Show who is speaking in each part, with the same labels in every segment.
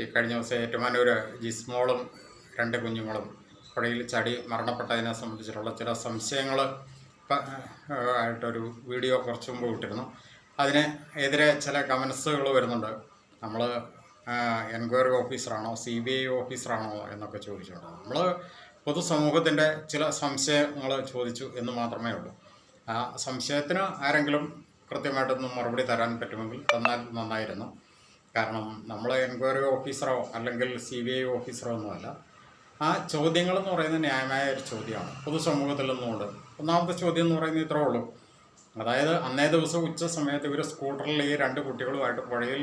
Speaker 1: ഈ കഴിഞ്ഞ ദിവസം ഏറ്റുമാനൂർ ജിസ്മോളും 2 കുഞ്ഞുങ്ങളും പുഴയിൽ ചാടി മരണപ്പെട്ടതിനെ സംബന്ധിച്ചിട്ടുള്ള ചില സംശയങ്ങൾ ആയിട്ടൊരു വീഡിയോ കുറച്ച് മുമ്പ് വിട്ടിരുന്നു. അതിന് എതിരെ ചില കമൻസുകൾ വരുന്നുണ്ട്. നമ്മൾ എൻക്വയറി ഓഫീസറാണോ CBI ഓഫീസറാണോ എന്നൊക്കെ ചോദിച്ചുകൊണ്ട് നമ്മൾ പൊതുസമൂഹത്തിൻ്റെ ചില സംശയങ്ങൾ ചോദിച്ചു എന്ന് മാത്രമേ ഉള്ളൂ. ആ സംശയത്തിന് ആരെങ്കിലും കൃത്യമായിട്ടൊന്നും മറുപടി തരാൻ പറ്റുമെങ്കിൽ തന്നാൽ നന്നായിരുന്നു. കാരണം നമ്മൾ എൻക്വയറി ഓഫീസറോ അല്ലെങ്കിൽ CBI ഓഫീസറോ ഒന്നുമല്ല. ആ ചോദ്യങ്ങളെന്ന് പറയുന്നത് ന്യായമായ ഒരു ചോദ്യമാണ് പൊതുസമൂഹത്തിൽ നിന്നുകൊണ്ട്. ഒന്നാമത്തെ ചോദ്യം എന്ന് പറയുന്നത് ഇത്രേ ഉള്ളൂ. അതായത് അന്നേ ദിവസം ഉച്ച സമയത്ത് ഇവർ സ്കൂട്ടറിൽ ഈ 2 കുട്ടികളുമായിട്ട് പുഴയിൽ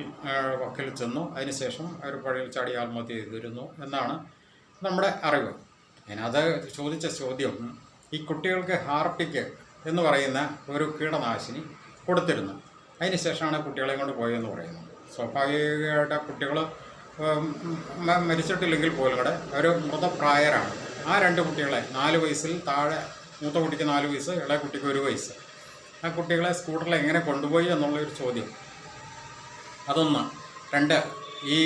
Speaker 1: വക്കിൽ ചെന്നു. അതിനുശേഷം അവർ പുഴയിൽ ചാടി ആത്മഹത്യ ചെയ്തിരുന്നു എന്നാണ് നമ്മുടെ അറിവ്. അതിനകത്ത് ചോദിച്ച ചോദ്യം, ഈ കുട്ടികൾക്ക് ഹാർപ്പിക്ക് എന്ന് പറയുന്ന ഒരു കീടനാശിനി കൊടുത്തിരുന്നു. അതിനുശേഷമാണ് കുട്ടികളെ കൊണ്ട് പോയതെന്ന് പറയുന്നത്. സ്വാഭാവികമായിട്ട് കുട്ടികൾ മരിച്ചിട്ടില്ലെങ്കിൽ പോലും കൂടെ അവർ മൃതപ്രായരാണ്. ആ 2 കുട്ടികളെ 4 വയസ്സിൽ താഴെ, മൂത്ത കുട്ടിക്ക് 4 വയസ്സ്, ഇളയ കുട്ടിക്ക് 1 വയസ്സ്, ആ കുട്ടികളെ സ്കൂട്ടറിൽ എങ്ങനെ കൊണ്ടുപോയി എന്നുള്ളൊരു ചോദ്യം. അതൊന്ന്. 2, ഈ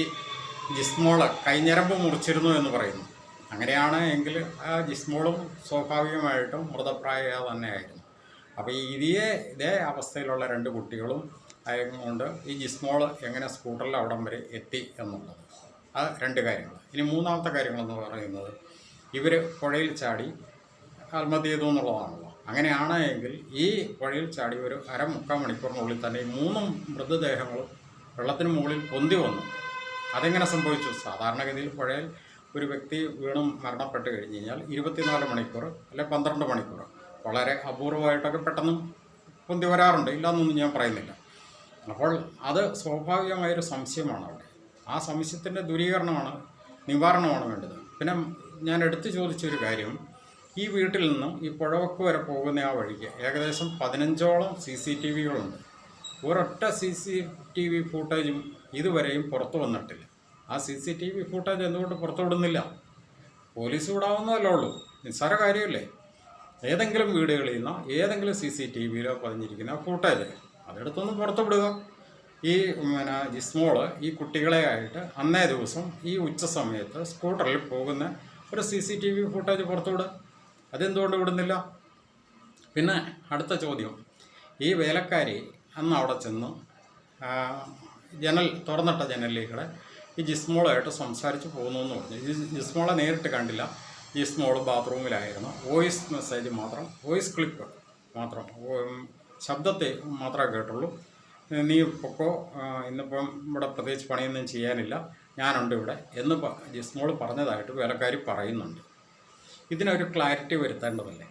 Speaker 1: ജിസ്മോള് കൈഞ്ഞരമ്പ് മുറിച്ചിരുന്നു എന്ന് പറയുന്നു. അങ്ങനെയാണ് എങ്കിൽ ആ ജിസ്മോളും സ്വാഭാവികമായിട്ടും മൃതപ്രായ തന്നെയായിരുന്നു. അപ്പോൾ ഇതേ അവസ്ഥയിലുള്ള 2 കുട്ടികളും കൊണ്ട് ഈ ജിസ്മോള് എങ്ങനെ സ്കൂട്ടറിൽ അവിടം വരെ എത്തി എന്നുള്ളത്. ആ 2 കാര്യങ്ങൾ. ഇനി മൂന്നാമത്തെ കാര്യങ്ങളെന്ന് പറയുന്നത്, ഇവർ പുഴയിൽ ചാടി ആത്മഹത്യ ചെയ്തു എന്നുള്ളതാണല്ലോ. അങ്ങനെയാണ് എങ്കിൽ ഈ പുഴയിൽ ചാടി ഒരു 1/2-3 മണിക്കൂറിനുള്ളിൽ തന്നെ ഈ 3 മൃതദേഹങ്ങളും വെള്ളത്തിന് മുകളിൽ പൊന്തി വന്നു. അതെങ്ങനെ സംഭവിച്ചു? സാധാരണഗതിയിൽ പുഴയിൽ ഒരു വ്യക്തി വീണും മരണപ്പെട്ട് കഴിഞ്ഞ് കഴിഞ്ഞാൽ 24 മണിക്കൂർ അല്ലെങ്കിൽ 12 മണിക്കൂർ വളരെ അപൂർവമായിട്ടൊക്കെ പെട്ടെന്ന് പൊന്തി വരാറുണ്ട്. ഇല്ലയെന്നൊന്നും ഞാൻ പറയുന്നില്ല. അപ്പോൾ അത് സ്വാഭാവികമായൊരു സംശയമാണ് അവിടെ. ആ സംശയത്തിൻ്റെ നിവാരണമാണ് വേണ്ടത്. പിന്നെ ഞാൻ എടുത്തു ചോദിച്ചൊരു കാര്യം, ഈ വീട്ടിൽ നിന്നും ഈ പുഴവക്ക് വരെ പോകുന്ന ആ വഴിക്ക് ഏകദേശം 15ഓളം CCTVകളുണ്ട്. ഒരൊറ്റ CCTV ഫൂട്ടേജും ഇതുവരെയും പുറത്തു വന്നിട്ടില്ല. ആ CCTV ഫൂട്ടേജ് എന്തുകൊണ്ട് പുറത്തു വിടുന്നില്ല? പോലീസ് വിടാവുന്നതല്ലേ ഉള്ളൂ, നിസ്സാര കാര്യമല്ലേ. ഏതെങ്കിലും വീടുകളിൽ നിന്നോ ഏതെങ്കിലും CCTVയിലോ പതിഞ്ഞിരിക്കുന്ന ഫൂട്ടേജ് അതെടുത്തൊന്ന് പുറത്തു വിടുക. ഈ ജിസ്മോള് ഈ കുട്ടികളെ ആയിട്ട് അന്നേ ദിവസം ഈ ഉച്ച സമയത്ത് സ്കൂട്ടറിൽ പോകുന്ന ഒരു CCTV ഫൂട്ടേജ് പുറത്തു വിടുക. അതെന്തുകൊണ്ട് വിടുന്നില്ല? പിന്നെ അടുത്ത ചോദ്യം, ഈ വേലക്കാരി അന്ന് അവിടെ ചെന്ന് തുറന്നിട്ട ജനലിലേക്കൂടെ ഈ ജിസ്മോളായിട്ട് സംസാരിച്ച് പോകുന്നു എന്ന് പറഞ്ഞു. ജിസ്മോളെ നേരിട്ട് കണ്ടില്ല. ജിസ്മോൾ ബാത്റൂമിലായിരുന്നു. വോയിസ് മെസ്സേജ് മാത്രം, വോയിസ് ക്ലിപ്പ് മാത്രം, ശബ്ദത്തെ മാത്രമേ കേട്ടുള്ളൂ. നീ പൊക്കോ, ഇന്നിപ്പം ഇവിടെ പ്രത്യേകിച്ച് പണിയൊന്നും ചെയ്യാനില്ല, ഞാനുണ്ട് ഇവിടെ എന്ന് ജിസ്മോൾ പറഞ്ഞതായിട്ട് വേലക്കാരി പറയുന്നുണ്ട്. ഇതിനൊരു ക്ലാരിറ്റി വരുത്തേണ്ടതല്ലേ?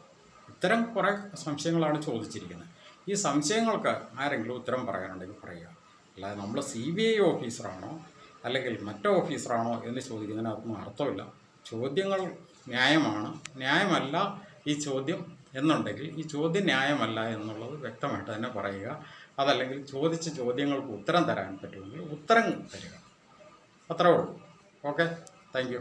Speaker 1: ഇത്തരം കുറേ സംശയങ്ങളാണ് ചോദിച്ചിരിക്കുന്നത്. ഈ സംശയങ്ങൾക്ക് ആരെങ്കിലും ഉത്തരം പറയാനുണ്ടെങ്കിൽ പറയുക. അല്ലാതെ നമ്മൾ CBI ഓഫീസറാണോ അല്ലെങ്കിൽ മറ്റോ ഓഫീസറാണോ എന്ന് ചോദിക്കുന്നതിനകത്തൊന്നും അർത്ഥമില്ല. ചോദ്യങ്ങൾ ന്യായമല്ല ഈ ചോദ്യം എന്നുണ്ടെങ്കിൽ ഈ ചോദ്യം ന്യായമല്ല എന്നുള്ളത് വ്യക്തമായിട്ട് തന്നെ പറയുക. അതല്ലെങ്കിൽ ചോദിച്ച ചോദ്യങ്ങൾക്ക് ഉത്തരം തരാൻ പറ്റുമെങ്കിൽ ഉത്തരം തരിക. അത്രേ ഉള്ളൂ. Okay, thank you.